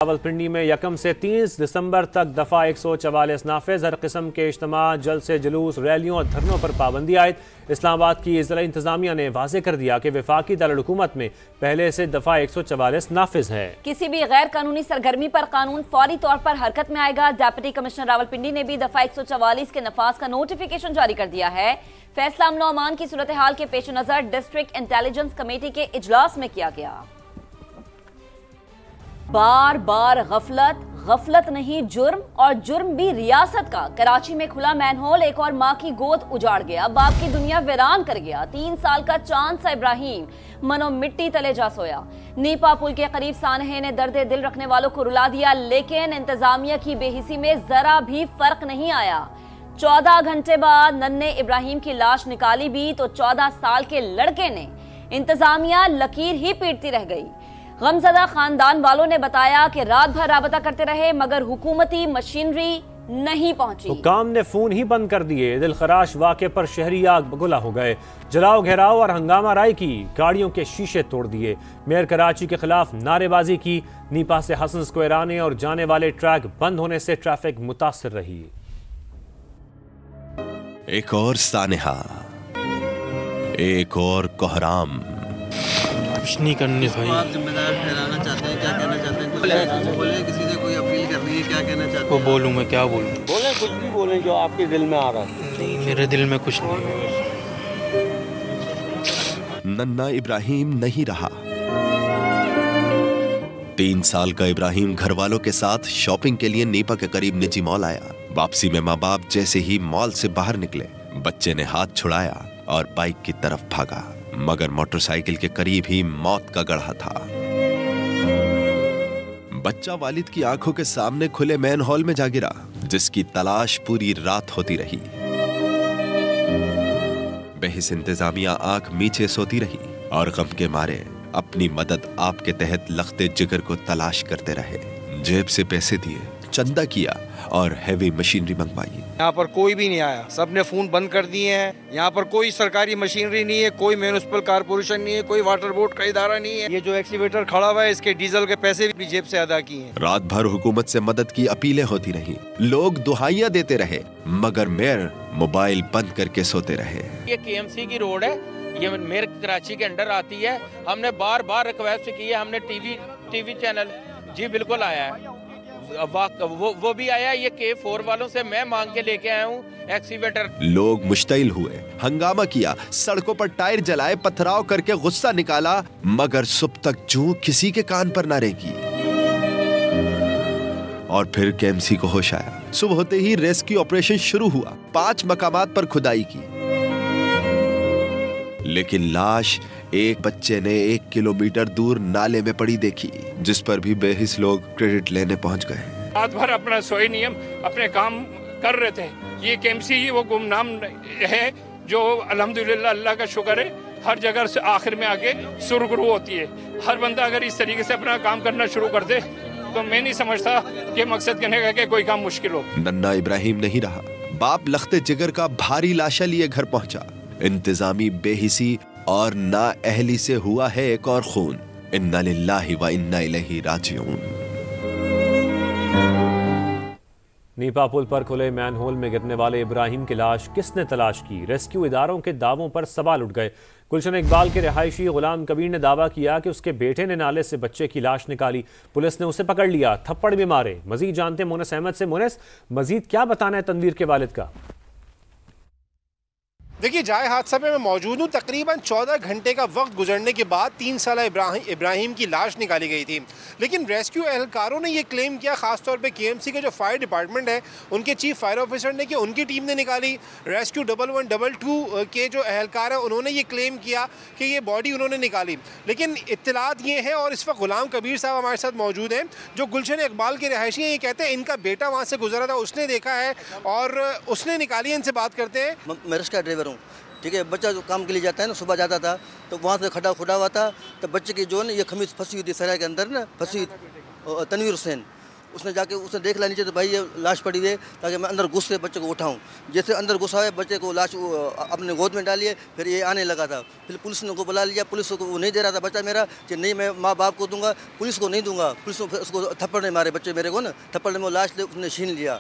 रावलपिंडी में 1 से 30 दिसंबर तक दफ़ा 144 नाफिज। हर किस्म के इज्तिमा, जलसे, जुलूस, रैलियों और धरनों पर पाबंदी आयद। इस्लामाबाद की ज़िला इंतजामिया ने वाज़ेह कर दिया कि वफाकी दारुल-हुकूमत में पहले से दफ़ा 144 नाफिज है। किसी भी गैर कानूनी सरगर्मी पर कानून फौरी तौर पर हरकत में आएगा। डिप्टी कमिश्नर रावलपिंडी ने भी दफ़ा 144 के नफाज का नोटिफिकेशन जारी कर दिया है। फैसला अमन अमान की सूरत हाल के पेश नज़र डिस्ट्रिक्ट इंटेलिजेंस कमेटी के इजलास में किया गया। बार बार गफलत नहीं जुर्म, और जुर्म भी रियासत का। कराची में खुला मैनहोल एक और मां की गोद उजाड़ गया, बाप की दुनिया वीरान कर गया। 3 साल का चांद सा इब्राहिम मनो मिट्टी तले जा सोया। नीपा पुल के करीब सानहे ने दर्द दिल रखने वालों को रुला दिया, लेकिन इंतजामिया की बेहिसी में जरा भी फर्क नहीं आया। 14 घंटे बाद नन्हे इब्राहिम की लाश निकाली भी तो 14 साल के लड़के ने इंतजामिया लकीर ही पीटती रह गई। गमज़दा खानदान वालों ने बताया कि रात भर राबता करते रहे मगर हुकूमती मशीनरी नहीं पहुंची। हुक्काम ने फोन ही बंद कर दिए। दिलखराश वाक़े पर शहरी आग बगुला हो गए। जलाओ घेराव और हंगामा राय की, गाड़ियों के शीशे तोड़ दिए। मेयर कराची के खिलाफ नारेबाजी की। नीपा से हसन स्क्वायर आने और जाने वाले ट्रैक बंद होने से ट्रैफिक मुतासिर रही। एक और सानेहा, एक और कोहराम। कुछ नहीं करनी भाई। आप जिम्मेदार ठहराना चाहते हैं, क्या कहना चाहते हैं? कुछ बोले, किसी से कोई अपील करनी है, क्या कहना चाहते हैं? वो बोलूं मैं, क्या बोलूं? बोले, कुछ भी बोले जो आपके दिल में आ रहा है। नहीं, मेरे दिल में कुछ नहीं है। नन्ना इब्राहिम नहीं रहा। 3 साल का इब्राहिम घर वालों के साथ शॉपिंग के लिए नीपा के करीब निजी मॉल आया। वापसी में माँ बाप जैसे ही मॉल से बाहर निकले, बच्चे ने हाथ छुड़ाया और बाइक की तरफ भागा, मगर मोटरसाइकिल के करीब ही मौत का गड्ढा था। बच्चा वालिद की आंखों के सामने खुले मैन हॉल में जा गिरा, जिसकी तलाश पूरी रात होती रही। बेहिस इंतजामिया आंख मीचे सोती रही और गम के मारे अपनी मदद आपके तहत लखते जिगर को तलाश करते रहे। जेब से पैसे दिए, चंदा किया और हैवी मशीनरी मंगवाई। यहाँ पर कोई भी नहीं आया, सबने फोन बंद कर दिए हैं। यहाँ पर कोई सरकारी मशीनरी नहीं है, कोई म्यूनिसिपल कारपोरेशन नहीं है, कोई वाटर बोर्ड का इदारा नहीं है। ये जो एक्सीवेटर खड़ा हुआ है, इसके डीजल के पैसे भी जेब से अदा किए हैं। रात भर हुकूमत से मदद की अपीलें होती रही, लोग दुहाइयां देते रहे, मगर मेयर मोबाइल बंद करके सोते रहे। ये KMC की रोड है, ये मेयर कराची के अंडर आती है। हमने बार बार रिक्वेस्ट की है, हमने टीवी चैनल जी बिल्कुल आया है, वो भी आया। ये K4 वालों से मैं मांग के लेके आया हूँ एक्सीवेटर। लोग मुश्तइल हुए, हंगामा किया, सड़कों पर टायर जलाए, पथराव करके गुस्सा निकाला, मगर सुबह तक जूं किसी के कान पर ना रेंगी। और फिर KMC को होश आया। सुबह होते ही रेस्क्यू ऑपरेशन शुरू हुआ। 5 मकामात पर खुदाई की, लेकिन लाश एक बच्चे ने 1 किलोमीटर दूर नाले में पड़ी देखी, जिस पर भी बेहिस लोग क्रेडिट लेने पहुंच गए। रात भर अपना सोए नियम अपने काम कर रहे थे। ये KMC ही वो गुमनाम है जो अल्हम्दुलिल्लाह अल्लाह का शुक्र है हर जगह से आखिर में आके सुरगुरु होती है। हर बंदा अगर इस तरीके से अपना काम करना शुरू कर दे तो मैं नहीं समझता कि मकसद कहने का कि कोई काम मुश्किल हो। नन्ना इब्राहिम नहीं रहा। बाप लखते जिगर का भारी लाशा लिए घर पहुंचा। इंतजामी बेहिसी और ना अहली से हुआ है एक और खून। इन्ना लिल्लाहि व इन्ना इलैहि राजिऊन। नीपा पुल पर खुले मैनहोल में गिरने वाले इब्राहिम की लाश किसने तलाश की? रेस्क्यू इदारों के दावों पर सवाल उठ गए। गुलशन इकबाल के रिहायशी गुलाम कबीर ने दावा किया कि उसके बेटे ने नाले से बच्चे की लाश निकाली। पुलिस ने उसे पकड़ लिया, थप्पड़ भी मारे। मजीद जानते मोनस अहमद से। मोनस, मजीद क्या बताना है तनवीर के वालिद का? देखिए, जाए हादसा में मैं मौजूद हूँ। तकरीबन 14 घंटे का वक्त गुजरने के बाद 3 साल इब्राहिम की लाश निकाली गई थी, लेकिन रेस्क्यू एहलकारों ने यह क्लेम किया, खासतौर पे KMC के जो फायर डिपार्टमेंट है उनके चीफ फायर ऑफिसर ने, कि उनकी टीम ने निकाली। रेस्क्यू 1122 के जो एहलकार हैं उन्होंने ये क्लेम किया कि ये बॉडी उन्होंने निकाली, लेकिन इत्तलात ये हैं। और इस वक्त गुलाम कबीर साहब हमारे साथ मौजूद हैं जो गुलशन इकबाल के रिहायशी हैं। ये कहते हैं इनका बेटा वहाँ से गुजरा था, उसने देखा है और उसने निकाली है। इनसे बात करते हैं। मैं रिक्शा ड्राइवर हूँ, ठीक है। बच्चा जो काम के लिए जाता है ना, सुबह जाता था तो वहाँ से खड़ा हुआ था, तो बच्चे की जो है ना ये खमीस फंसी हुई थी सराय के अंदर ना, फंसी तनवीर हुसैन, उसने जाके उसने देख लिया नीचे तो भाई ये लाश पड़ी है, ताकि मैं अंदर घुस से बच्चे को उठाऊं। जैसे अंदर घुसा है बच्चे को लाश अपने गोद में डालिए, फिर ये आने लगा था। फिर पुलिस ने को बुला लिया, पुलिस को वो नहीं दे रहा था बच्चा मेरा कि नहीं मैं माँ बाप को दूंगा, पुलिस को नहीं दूंगा। पुलिस ने उसको थप्पड़ नहीं मारे बच्चे मेरे को ना, थप्पड़ में वो लाश उसने छीन लिया।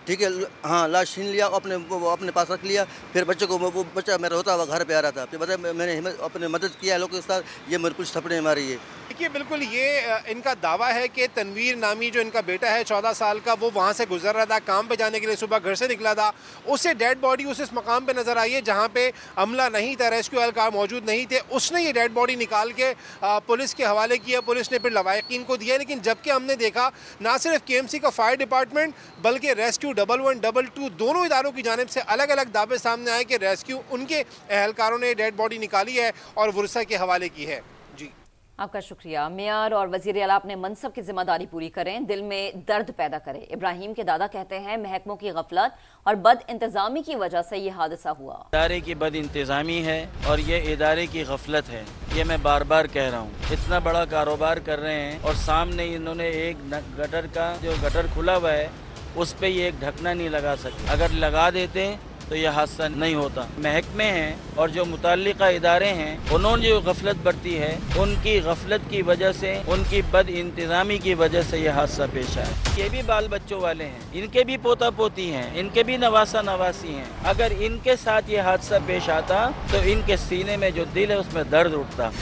ठीक है, हाँ लाश छीन लिया, अपने पास रख लिया। फिर बच्चे को वो बच्चा मेरा होता हुआ घर पे आ रहा था, फिर बताया मैंने अपने मदद किया लोगों के साथ, ये मेरे पुलिस थप्पड़े मारी है। देखिए बिल्कुल ये इनका दावा है कि तनवीर नामी जो इनका बेटा है 14 साल का, वो वहाँ से गुजर रहा था काम पे जाने के लिए, सुबह घर से निकला था, उससे डेड बॉडी उस मकाम पे नज़र आई है जहाँ पे अमला नहीं था, रेस्क्यू एहलकार मौजूद नहीं थे। उसने ये डेड बॉडी निकाल के पुलिस के हवाले किया, पुलिस ने फिर लवाहिकीन को दिया। लेकिन जबकि हमने देखा ना सिर्फ KMC का फायर डिपार्टमेंट बल्कि रेस्क्यू 1122 दोनों इदारों की जानिब से अलग अलग दावे सामने आए कि रेस्क्यू उनके एहलकारों ने डेड बॉडी निकाली है और वर्सा के हवाले की है। जी आपका शुक्रिया। मेयर और वजीर आला अपने मनसब की जिम्मेदारी पूरी करें, दिल में दर्द पैदा करें। इब्राहिम के दादा कहते हैं महकमों की गफलत और बद इंतजामी की वजह से ये हादसा हुआ। इदारे की बद इंतजामी है और ये इदारे की गफलत है, ये मैं बार बार कह रहा हूँ। इतना बड़ा कारोबार कर रहे हैं और सामने इन्होंने एक गटर का जो गटर खुला हुआ है उस पर ये एक ढकना नहीं लगा सकते। अगर लगा देते तो यह हादसा नहीं होता। महकमे हैं और जो मुताल्लिका इदारे हैं उन्होंने जो गफलत बरती है, उनकी गफलत की वजह से, उनकी बद इंतजामी की वजह से यह हादसा पेश आया। ये भी बाल बच्चों वाले हैं, इनके भी पोता पोती हैं, इनके भी नवासा नवासी हैं। अगर इनके साथ ये हादसा पेश आता तो इनके सीने में जो दिल है उसमें दर्द उठता।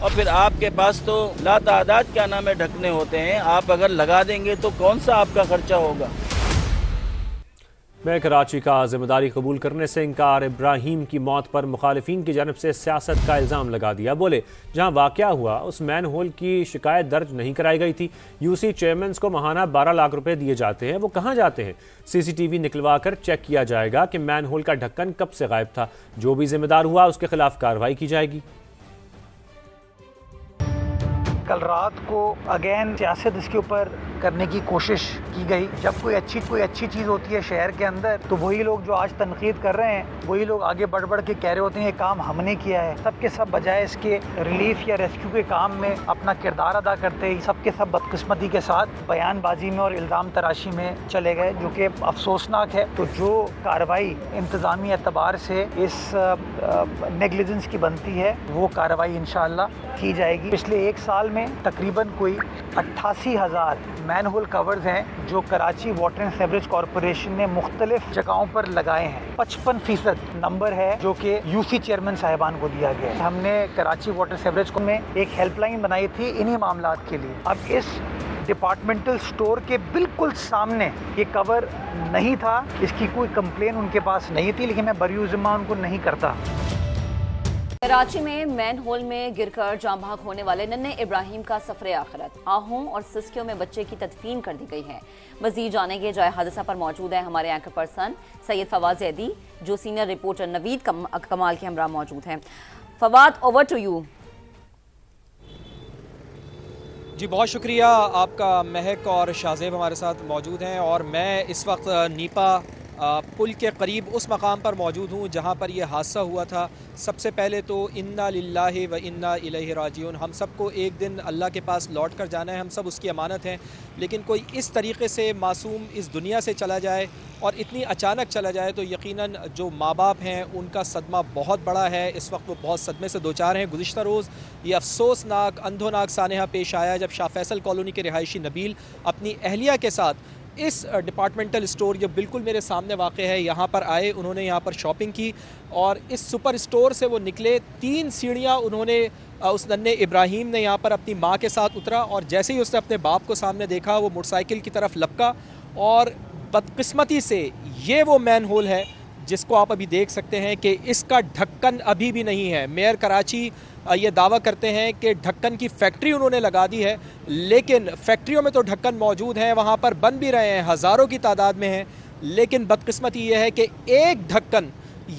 और फिर आपके पास तो लातादाद क्या नाम है ढकने होते हैं, आप अगर लगा देंगे तो कौन सा आपका खर्चा होगा। मैं कराची का जिम्मेदारी कबूल करने से इनकार। इब्राहिम की मौत पर मुखालिफिन की जानब से सियासत का इल्ज़ाम लगा दिया। बोले जहां वाक़या हुआ उस मैन होल की शिकायत दर्ज नहीं कराई गई थी। यूसी चेयरमैन को माहाना 12 लाख रुपए दिए जाते हैं, वो कहाँ जाते हैं? CCTV निकलवा कर चेक किया जाएगा कि मैन होल का ढक्कन कब से गायब था। जो भी जिम्मेदार हुआ उसके खिलाफ कार्रवाई की जाएगी। कल रात को अगेन सियासत इसके ऊपर करने की कोशिश की गई। जब कोई अच्छी चीज़ होती है शहर के अंदर तो वही लोग जो आज तनकीद कर रहे हैं वही लोग आगे बढ़ बढ़ के कह रहे होते हैं ये काम हमने किया है। सब के सब बजाय इसके रिलीफ या रेस्क्यू के काम में अपना किरदार अदा करते ही सब के सब बदकिस्मती के साथ बयानबाजी में और इल्ज़ाम तराशी में चले गए, जो कि अफसोसनाक है। तो जो कार्रवाई इंतज़ामी एतबार से इस नेगलिजेंस की बनती है वो कार्रवाई इंशाअल्लाह की जाएगी। पिछले एक साल में तकरीबन कोई 88,000 मैन होल कवर्स हैं जो Karachi water and sewerage corporation ने मुख्तलिफ जगहों पर लगाए हैं। 55% नंबर है जो कि यूसी चेयरमैन साहिबान को दिया गया है। हमने कराची वाटर सीवरेज में एक हेल्पलाइन बनाई थी इन्हीं मामलात के लिए। अब इस डिपार्टमेंटल स्टोर के बिल्कुल सामने ये कवर नहीं था, इसकी कोई कंप्लेन उनके पास नहीं थी, लेकिन मैं बरी ज़िम्मा उनको नहीं करता। कराची में मैन होल में गिरकर जान भाग होने वाले नन्हे इब्राहिम का सफरे आखिरत। आहों और सिस्कियों में बच्चे की तदफीन कर दी गई है। मजीद जानेंगे जाए हादसा पर मौजूद है हमारे एंकर पर्सन सैयद फवाद जैदी, जो सीनियर रिपोर्टर नवीद कमाल के हमरा मौजूद हैं। Fawad, over to you. जी बहुत शुक्रिया आपका। महक और शाहजेब हमारे साथ मौजूद हैं और मैं इस वक्त नीपा पुल के करीब उस मकाम पर मौजूद हूँ जहाँ पर यह हादसा हुआ था। सबसे पहले तो इन्ना लिल्लाहि व इन्ना इलैहि राजिऊन, हम सबको एक दिन अल्लाह के पास लौट कर जाना है, हम सब उसकी अमानत हैं। लेकिन कोई इस तरीके से मासूम इस दुनिया से चला जाए और इतनी अचानक चला जाए तो यकीनन जो माँ बाप हैं उनका सदमा बहुत बड़ा है। इस वक्त वो बहुत सदमे से दो चार हैं। गुज़िश्ता रोज़ ये अफसोसनाक अंधोनाक सानहा पेश आया जब शाह फैसल कॉलोनी के रिहायशी नबील अपनी अहलिया के साथ इस डिपार्टमेंटल स्टोर जो बिल्कुल मेरे सामने वाक़ है यहाँ पर आए। उन्होंने यहाँ पर शॉपिंग की और इस सुपर स्टोर से वो निकले। 3 सीढ़ियाँ उन्होंने उस नन्हे इब्राहिम ने यहाँ पर अपनी माँ के साथ उतरा और जैसे ही उसने अपने बाप को सामने देखा वो मोटरसाइकिल की तरफ लपका और बदकिस्मती से ये वो मैन होल है जिसको आप अभी देख सकते हैं कि इसका ढक्कन अभी भी नहीं है। मेयर कराची ये दावा करते हैं कि ढक्कन की फैक्ट्री उन्होंने लगा दी है, लेकिन फैक्ट्रियों में तो ढक्कन मौजूद हैं, वहाँ पर बन भी रहे हैं, हज़ारों की तादाद में हैं। लेकिन बदकिस्मती ये है कि एक ढक्कन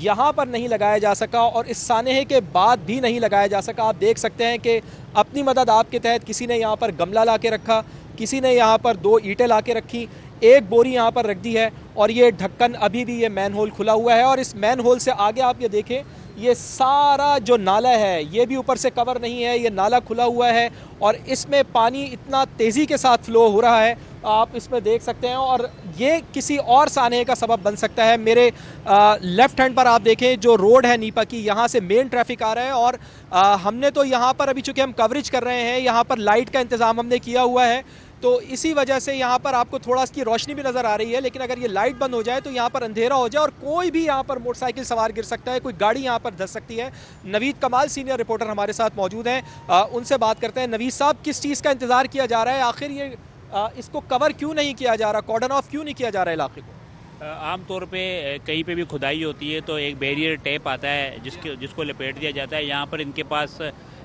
यहाँ पर नहीं लगाया जा सका और इस सानहे के बाद भी नहीं लगाया जा सका। आप देख सकते हैं कि अपनी मदद आपके तहत किसी ने यहाँ पर गमला ला के रखा, किसी ने यहाँ पर 2 ईंटें ला के रखी, एक बोरी यहाँ पर रख दी है और ये ढक्कन अभी भी ये मैन होल खुला हुआ है। और इस मैन होल से आगे आप ये देखें ये सारा जो नाला है ये भी ऊपर से कवर नहीं है, ये नाला खुला हुआ है और इसमें पानी इतना तेज़ी के साथ फ्लो हो रहा है, आप इसमें देख सकते हैं। और ये किसी और साने का सबब बन सकता है। मेरे लेफ़्ट हैंड पर आप देखें जो रोड है नीपा की, यहाँ से मेन ट्रैफिक आ रहा है और हमने तो यहाँ पर अभी चूँकि हम कवरेज कर रहे हैं, यहाँ पर लाइट का इंतज़ाम हमने किया हुआ है, तो इसी वजह से यहाँ पर आपको थोड़ा इसकी रोशनी भी नज़र आ रही है। लेकिन अगर ये लाइट बंद हो जाए तो यहाँ पर अंधेरा हो जाए और कोई भी यहाँ पर मोटरसाइकिल सवार गिर सकता है, कोई गाड़ी यहाँ पर धंस सकती है। नवीद कमाल सीनियर रिपोर्टर हमारे साथ मौजूद हैं, उनसे बात करते हैं। नवीद साहब, किस चीज़ का इंतज़ार किया जा रहा है? आखिर ये इसको कवर क्यों नहीं किया जा रहा, कॉर्डन ऑफ क्यों नहीं किया जा रहा है इलाके को? आम तौर पे कहीं पे भी खुदाई होती है तो एक बैरियर टेप आता है जिसको लपेट दिया जाता है। यहाँ पर इनके पास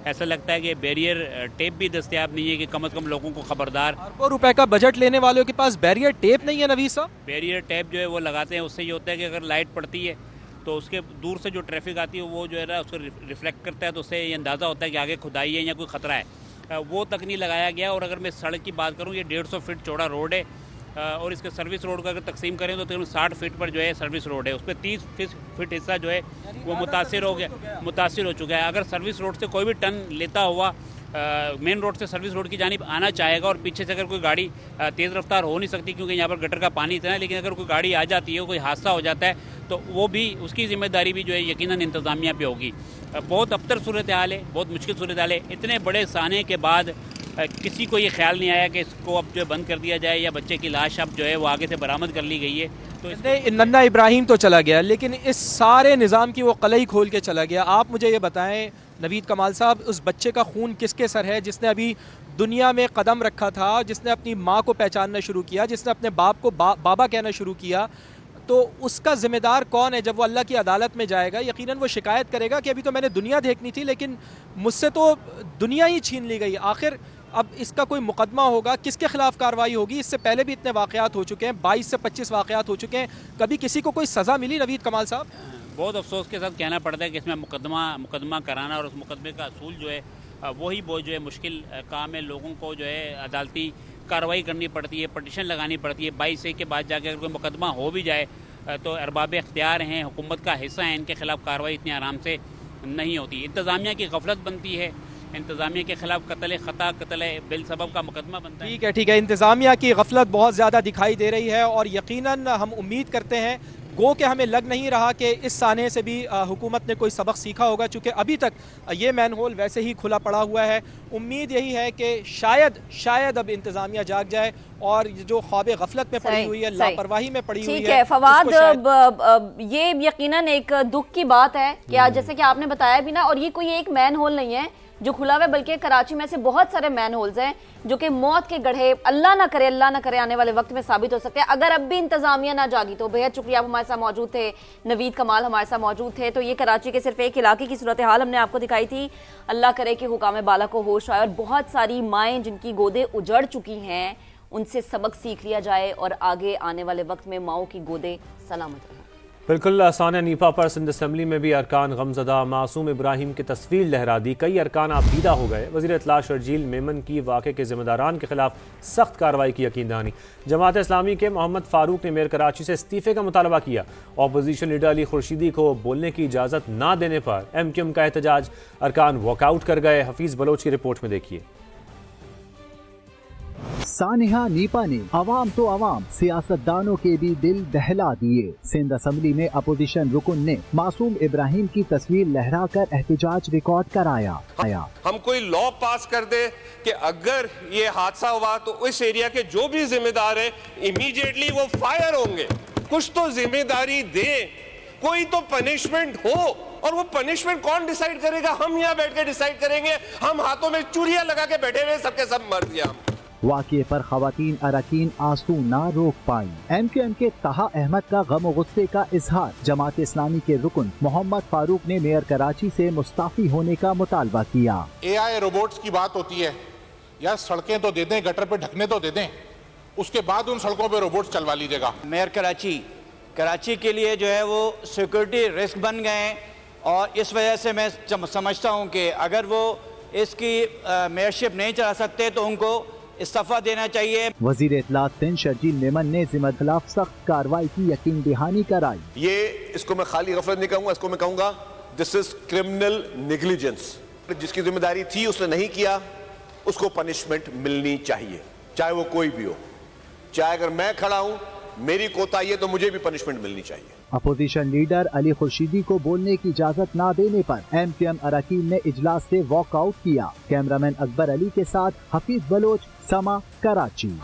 ऐसा लगता है कि बैरियर टेप भी दस्तयाब नहीं है कि कम से कम लोगों को खबरदार। अरबों रुपए का बजट लेने वालों के पास बैरियर टेप नहीं है नवीद साहब? बैरियर टेप जो है वो लगाते हैं, उससे ये होता है कि अगर लाइट पड़ती है तो उसके दूर से जो ट्रैफिक आती है वो जो है ना उसको रिफ्लेक्ट करता है, तो उससे ये अंदाज़ा होता है कि आगे खुदाई है या कोई ख़तरा है। वो तक नहीं लगाया गया। और अगर मैं सड़क की बात करूँ, ये 150 फीट चौड़ा रोड है और इसके सर्विस रोड को अगर तकसीम करें तो तकरीबन 60 फीट पर जो है सर्विस रोड है, उस पर 30 फीट हिस्सा जो है वो मुतासिर हो चुका है। अगर सर्विस रोड से कोई भी टन लेता हुआ मेन रोड से सर्विस रोड की जानिब आना चाहेगा और पीछे से अगर कोई गाड़ी तेज़ रफ्तार हो नहीं सकती क्योंकि यहाँ पर गटर का पानी इतना है, लेकिन अगर कोई गाड़ी आ जाती है, कोई हादसा हो जाता है तो वो भी उसकी जिम्मेदारी भी जो है यकीनन इंतज़ामिया पे होगी। बहुत अबतर सूरत हाल है, बहुत मुश्किल सूरत हाल है। इतने बड़े साने के बाद किसी को ये ख्याल नहीं आया कि इसको अब जो है बंद कर दिया जाए या बच्चे की लाश अब जो है वो आगे से बरामद कर ली गई है। तो नन्ना इब्राहिम तो चला गया, लेकिन इस सारे निज़ाम की वो कलई खोल के चला गया। आप मुझे ये बताएं नवीद कमाल साहब, उस बच्चे का खून किसके सर है जिसने अभी दुनिया में कदम रखा था, जिसने अपनी माँ को पहचानना शुरू किया, जिसने अपने बाप को बाबा कहना शुरू किया? तो उसका ज़िम्मेदार कौन है? जब वो अल्लाह की अदालत में जाएगा यकीनन वो शिकायत करेगा कि अभी तो मैंने दुनिया देखनी थी लेकिन मुझसे तो दुनिया ही छीन ली गई। आखिर अब इसका कोई मुकदमा होगा, किसके खिलाफ कार्रवाई होगी? इससे पहले भी इतने वाक़यात हो चुके हैं, 22 से 25 वाक़यात हो चुके हैं, कभी किसी को कोई सज़ा मिली नवीद कमाल साहब? बहुत अफसोस के साथ कहना पड़ता है कि इसमें मुकदमा कराना और उस मुकदमे का असूल जो है वही बहुत जो है मुश्किल काम है। लोगों को जो है अदालती कार्रवाई करनी पड़ती है, पटिशन लगानी पड़ती है। 22 के बाद जाके अगर कोई मुकदमा हो भी जाए तो अरबाब इख्तियार हैं, हुकूमत का हिस्सा है, इनके खिलाफ कार्रवाई इतनी आराम से नहीं होती। इंतज़ामिया की गफलत बनती है, इंतज़ामिया के खिलाफ कत्ल ख़ता, कत्ल बिलसबब का मुकदमा बनता है। ठीक है, इंतज़ामिया की गफलत बहुत ज़्यादा दिखाई दे रही है और यकीनन हम उम्मीद करते हैं गो कि हमें लग नहीं रहा कि इस साने से भी हुकूमत ने कोई सबक सीखा होगा, चूँकि अभी तक ये मैन होल वैसे ही खुला पड़ा हुआ है। उम्मीद यही है कि शायद अब इंतज़ामिया जाग जाए और जो ख्वाब गफलत में पड़ी हुई है, लापरवाही में पड़ी हुई है। ठीक है फवाद, ये यकीनन एक दुख की बात है कि जैसे कि आपने बताया भी ना, और ये कोई एक मैन होल नहीं है जो खुला हुआ है, बल्कि कराची में से बहुत सारे मैन होल्स हैं जो कि मौत के गड्ढे अल्लाह ना करे आने वाले वक्त में साबित हो सकते हैं अगर अब भी इंतजामिया ना जागी। तो बेहद शुक्रिया, आप हमारे साथ मौजूद थे, नवीद कमाल हमारे साथ मौजूद थे। तो ये कराची के सिर्फ एक इलाके की सूरत हाल हमने आपको दिखाई थी। अल्लाह करे कि हुकाम बाला को होश आए और बहुत सारी माएँ जिनकी गोदें उजड़ चुकी हैं उनसे सबक सीख लिया जाए और आगे आने वाले वक्त में माओ की गोदें सलामत रहें। बिल्कुल आसान नीपा पर सिंध असम्बली में भी अरकान गमजदा मासूम इब्राहिम की तस्वीर लहरा दी, कई अरकान आबीदा हो गए। वज़ीर इत्तला शर्जील मेमन की वाक़े के ज़िम्मेदारान के खिलाफ सख्त कार्रवाई की यकीन दहानी। जमात इस्लामी के मोहम्मद फ़ारूक ने मेयर कराची से इस्तीफ़े का मुतालबा किया। अपोजिशन लीडर अली खुर्शीदी को बोलने की इजाज़त ना देने पर MQM का एहतजाज, अरकान वॉकआउट कर गए। हफीज़ बलोच की रिपोर्ट में देखिए। सानिहा नीपा ने अवाम तो अवाम सियासतदानों के भी दिल दहला दिए। सिंध असम्बली में अपोजिशन रुकन ने मासूम इब्राहिम की तस्वीर लहराकर एहतजाज रिकॉर्ड कराया। हम कोई लॉ पास कर दे कि अगर ये हादसा हुआ तो उस एरिया के जो भी जिम्मेदार है इमीडिएटली वो फायर होंगे। कुछ तो जिम्मेदारी दे, कोई तो पनिशमेंट हो, और वो पनिशमेंट कौन डिसाइड करेगा? हम यहाँ बैठ के डिसाइड करेंगे? हम हाथों में चूड़ियां लगा के बैठे हुए सबके सब मर दिया। वाक़े पर खवातीन अरकान आंसू ना रोक पाई। MQM के ताहा अहमद का गम और गुस्से का इजहार। जमात इस्लामी के रुकन मोहम्मद फारूक ने मेयर कराची से मुस्ताफी होने का मुतालबा किया। AI रोबोट्स की बात होती है, यार सड़कें तो दे दें, गटर पे ढकने तो दे दें, उसके बाद उन सड़कों पे रोबोट्स चलवा लीजिएगा। मेयर कराची के लिए जो है वो सिक्योरिटी रिस्क बन गए और इस वजह से मैं समझता हूँ कि अगर वो इसकी मेयरशिप नहीं चला सकते तो उनको इस्तीफा देना चाहिए। वजीर इत्तला सिंध शर्जील मेमन ने जिम्मेदार खिलाफ सख्त कार्रवाई की यकीन दहानी कराई। ये इसको मैं खाली गफलत नहीं कहूँगा, इसको मैं कहूँगा दिस इज क्रिमिनल नेग्लिजेंस। जिसकी जिम्मेदारी थी उसने नहीं किया, उसको पनिशमेंट मिलनी चाहिए, चाहे वो कोई भी हो। चाहे अगर मैं खड़ा हूं, मेरी कोताही है, तो मुझे भी पनिशमेंट मिलनी चाहिए। अपोजिशन लीडर अली खुर्शीदी को बोलने की इजाजत न देने पर MQM अरकान ने इजलास से वॉकआउट किया। कैमरामैन अकबर अली के साथ हफीज बलोच, समा, कराची।